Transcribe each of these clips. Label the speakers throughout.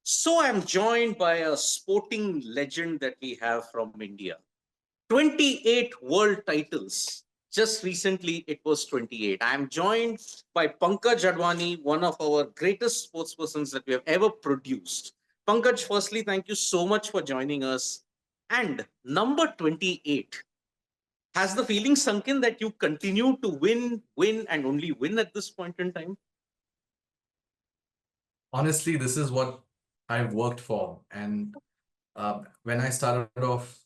Speaker 1: So I'm joined by a sporting legend that we have from India. 28 world titles. Just recently, it was 28. I'm joined by Pankaj Advani, one of our greatest sportspersons that we have ever produced. Pankaj, firstly, thank you so much for joining us. And number 28, has the feeling sunk in that you continue to win, and only win at this point in time?
Speaker 2: Honestly, this is what I've worked for. And when I started off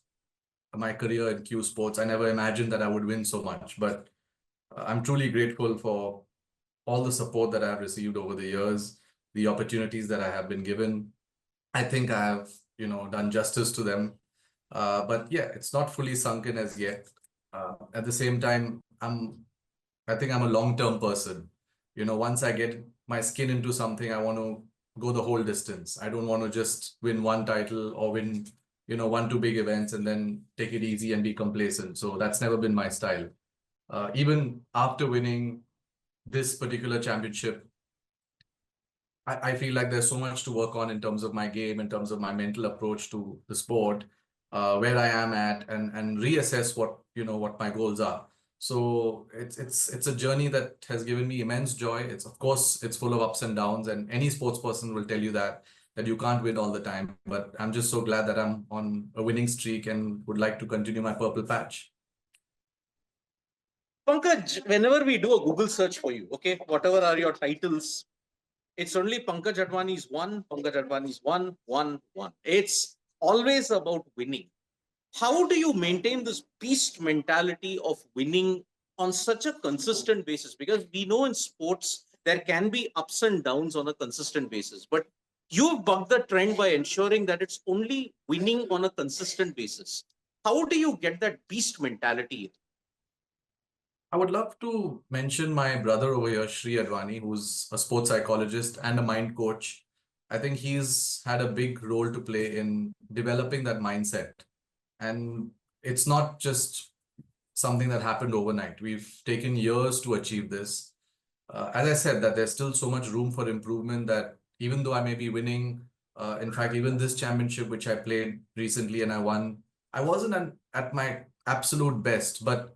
Speaker 2: my career in Q Sports, I never imagined that I would win so much. But I'm truly grateful for all the support that I've received over the years, the opportunities that I have been given. I think I have, done justice to them. But yeah, it's not fully sunk in as yet. At the same time, I think I'm a long-term person. Once I get my skin into something, I want to go the whole distance. I don't want to just win one title or win, one, two big events and then take it easy and be complacent. So that's never been my style. Even after winning this particular championship, I feel like there's so much to work on in terms of my game, in terms of my mental approach to the sport, where I am at, and reassess what my goals are. So it's a journey that has given me immense joy. It's, of course, it's full of ups and downs, and any sports person will tell you that you can't win all the time. But I'm just so glad that I'm on a winning streak and would like to continue my purple patch.
Speaker 1: Pankaj, whenever we do a Google search for you, okay, whatever are your titles, it's only Pankaj Advani's one, Pankaj Advani's one, one, one. It's always about winning. How do you maintain this beast mentality of winning on such a consistent basis? Because we know in sports there can be ups and downs on a consistent basis, but you've bucked the trend by ensuring that it's only winning on a consistent basis. How do you get that beast mentality?
Speaker 2: I would love to mention my brother over here, Shri Advani, who's a sports psychologist and a mind coach. I think he's had a big role to play in developing that mindset. And it's not just something that happened overnight. We've taken years to achieve this. As I said, that there's still so much room for improvement that even though I may be winning, in fact, even this championship, which I played recently and I won, I wasn't at my absolute best, but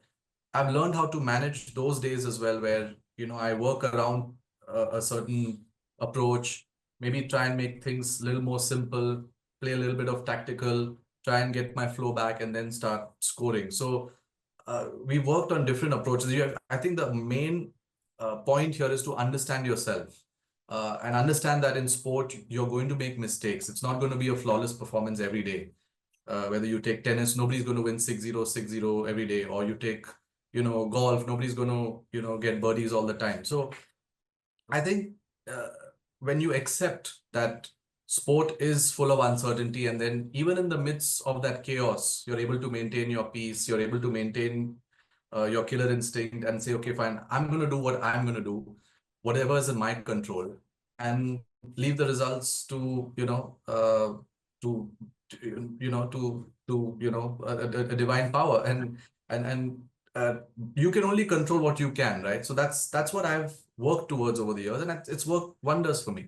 Speaker 2: I've learned how to manage those days as well, where, I work around a certain approach, maybe try and make things a little more simple, play a little bit of tactical, try and get my flow back and then start scoring. So we worked on different approaches. I think the main point here is to understand yourself and understand that in sport, you're going to make mistakes. It's not going to be a flawless performance every day. Whether you take tennis, nobody's going to win 6-0, 6-0 every day, or you take golf, nobody's going to, get birdies all the time. So I think uh, when you accept that sport is full of uncertainty, and then even in the midst of that chaos, you're able to maintain your peace, you're able to maintain your killer instinct and say, okay, fine, I'm going to do what I'm going to do, whatever is in my control, and leave the results to, to, a divine power. And you can only control what you can, right? So that's what I've worked towards over the years, and it's worked wonders for me.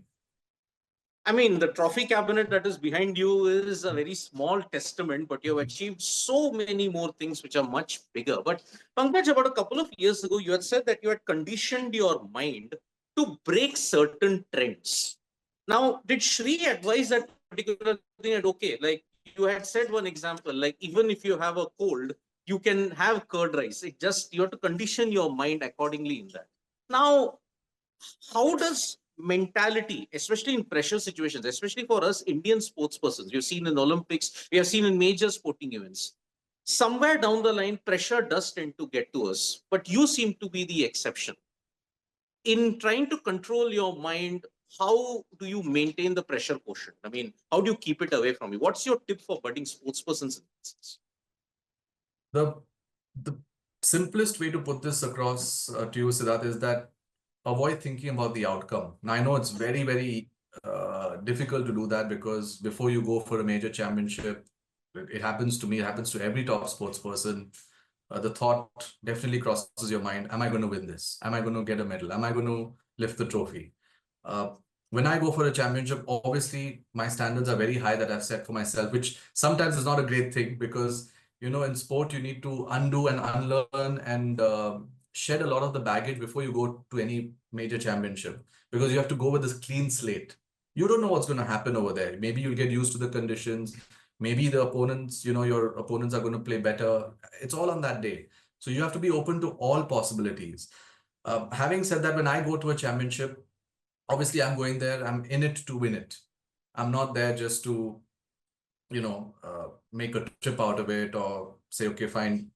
Speaker 1: I mean, the trophy cabinet that is behind you is a very small testament, but you have achieved so many more things which are much bigger. But Pankaj, about a couple of years ago, you had said that you had conditioned your mind to break certain trends. Now, did Shri advise that particular thing that, okay, like you had said one example, like even if you have a cold, you can have curd rice. It just, you have to condition your mind accordingly in that. Now, how does mentality, especially in pressure situations, especially for us Indian sports persons, we've seen in Olympics, we have seen in major sporting events, somewhere down the line, pressure does tend to get to us, but you seem to be the exception. In trying to control your mind, how do you maintain the pressure quotient? I mean, how do you keep it away from you? What's your tip for budding sports persons in this sense?
Speaker 2: The the simplest way to put this across to you, Siddharth, is that avoid thinking about the outcome. Now, I know it's very, very difficult to do that because before you go for a major championship, it happens to me, it happens to every top sports person. The thought definitely crosses your mind. Am I going to win this? Am I going to get a medal? Am I going to lift the trophy? Uh, when I go for a championship, obviously my standards are very high that I've set for myself, which sometimes is not a great thing because, in sport, you need to undo and unlearn and shed a lot of the baggage before you go to any major championship because you have to go with this clean slate. You don't know what's going to happen over there. Maybe you'll get used to the conditions. Maybe the opponents, your opponents are going to play better. It's all on that day. So you have to be open to all possibilities. Having said that, when I go to a championship, obviously I'm going there, I'm in it to win it. I'm not there just to make a trip out of it or say, okay, fine,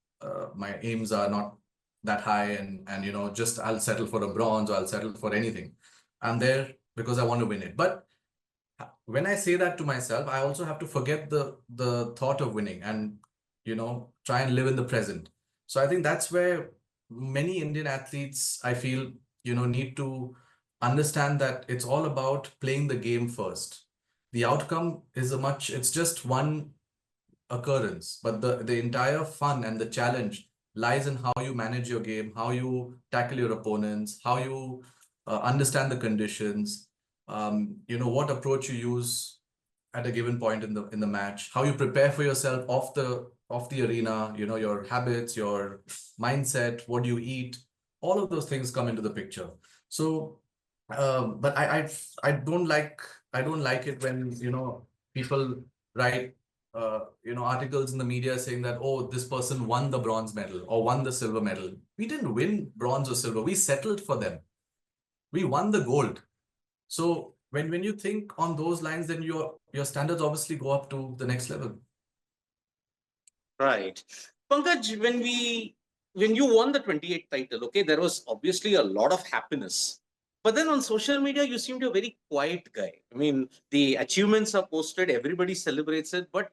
Speaker 2: my aims are not that high, and just I'll settle for a bronze or I'll settle for anything. I'm there because I want to win it. But when I say that to myself, I also have to forget the thought of winning and try and live in the present. So I think that's where many Indian athletes, I feel, need to understand that it's all about playing the game first. The outcome is it's just one occurrence, but the entire fun and the challenge lies in how you manage your game, how you tackle your opponents, how you understand the conditions, what approach you use at a given point in the match, how you prepare for yourself off the arena, your habits, your mindset, what you eat, all of those things come into the picture. So, but I don't like it when people write articles in the media saying that, oh, this person won the bronze medal or won the silver medal. We didn't win bronze or silver. We settled for them. We won the gold. So when you think on those lines, then your standards obviously go up to the next level.
Speaker 1: Right. Pankaj, when you won the 28th title, okay, there was obviously a lot of happiness. But then on social media, you seemed a very quiet guy. I mean, the achievements are posted, everybody celebrates it, but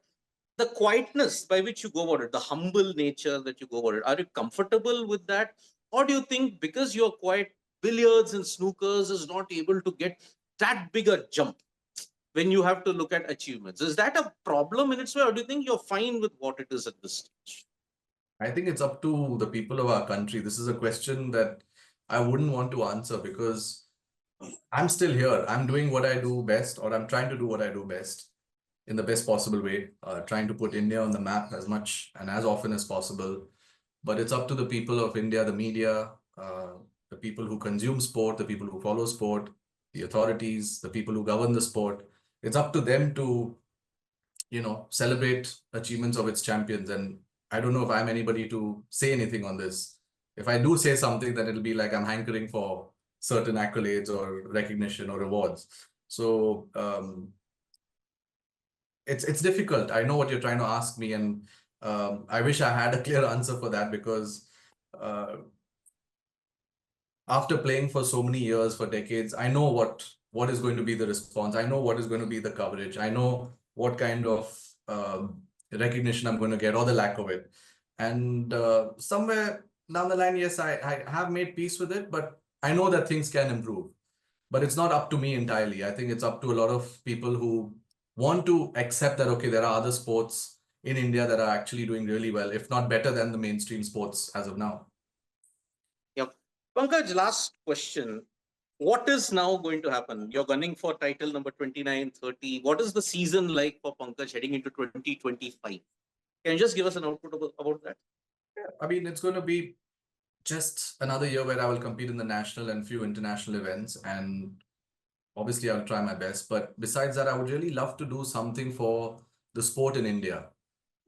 Speaker 1: the quietness by which you go about it, the humble nature that you go about it, are you comfortable with that? Or do you think because you're quiet, billiards and snookers is not able to get that bigger jump when you have to look at achievements? Is that a problem in its way, or do you think you're fine with what it is at this stage?
Speaker 2: I think it's up to the people of our country. This is a question that I wouldn't want to answer because I'm still here. I'm doing what I do best, or I'm trying to do what I do best in the best possible way, trying to put India on the map as much and as often as possible. But it's up to the people of India, the media, the people who consume sport, the people who follow sport, the authorities, the people who govern the sport. It's up to them to, celebrate achievements of its champions. And I don't know if I'm anybody to say anything on this. If I do say something, then it'll be like I'm hankering for certain accolades or recognition or rewards. So it's difficult. I know what you're trying to ask me, and I wish I had a clear answer for that because uh, after playing for so many years, for decades, I know what is going to be the response. I know what is going to be the coverage. I know what kind of recognition I'm going to get or the lack of it. And somewhere down the line, yes, I have made peace with it, but I know that things can improve. But it's not up to me entirely. I think it's up to a lot of people who want to accept that, okay, there are other sports in India that are actually doing really well, if not better than the mainstream sports as of now.
Speaker 1: Yep. Pankaj, last question. What is now going to happen? You're gunning for title number 29, 30. What is the season like for Pankaj heading into 2025? Can you just give us an output about that?
Speaker 2: I mean, it's going to be just another year where I will compete in the national and few international events. And obviously, I'll try my best. But besides that, I would really love to do something for the sport in India.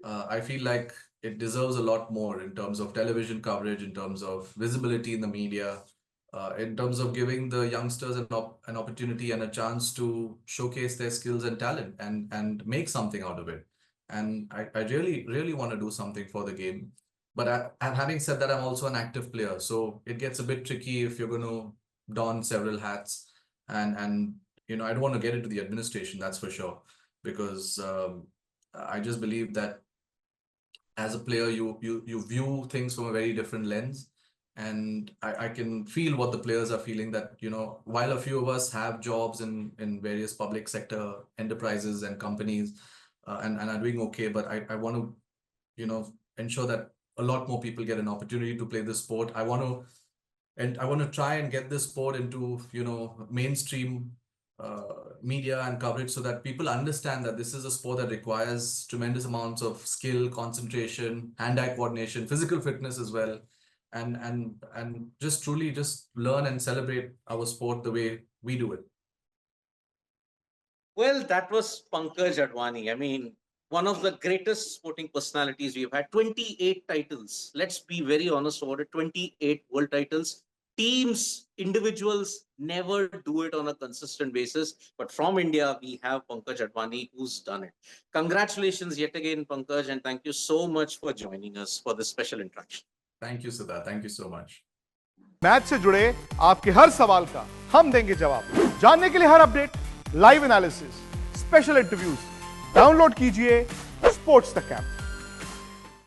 Speaker 2: I feel like it deserves a lot more in terms of television coverage, in terms of visibility in the media, in terms of giving the youngsters an opportunity and a chance to showcase their skills and talent and make something out of it. And I really, really want to do something for the game. But having said that, I'm also an active player. So it gets a bit tricky if you're going to don several hats. And I don't want to get into the administration, that's for sure. Because I just believe that as a player, you view things from a very different lens. And I can feel what the players are feeling, that, while a few of us have jobs in various public sector enterprises and companies and are doing okay, but I want to, ensure that a lot more people get an opportunity to play this sport. I want to try and get this sport into, mainstream media and coverage so that people understand that this is a sport that requires tremendous amounts of skill, concentration, hand-eye coordination, physical fitness as well, and just truly just learn and celebrate our sport the way we do it.
Speaker 1: Well, that was Pankaj Advani. I mean, one of the greatest sporting personalities we've had. 28 titles. Let's be very honest about it. 28 world titles. Teams, individuals never do it on a consistent basis. But from India, we have Pankaj Advani who's done it. Congratulations yet again, Pankaj, and thank you so much for joining us for this special interaction.
Speaker 2: Thank you, Siddharth. Thank you so much.
Speaker 3: Match से जुड़े आपके हर सवाल का हम देंगे जवाब। जानने के लिए हर update, live analysis, special interviews download कीजिए स्पोर्ट्स तक ऐप।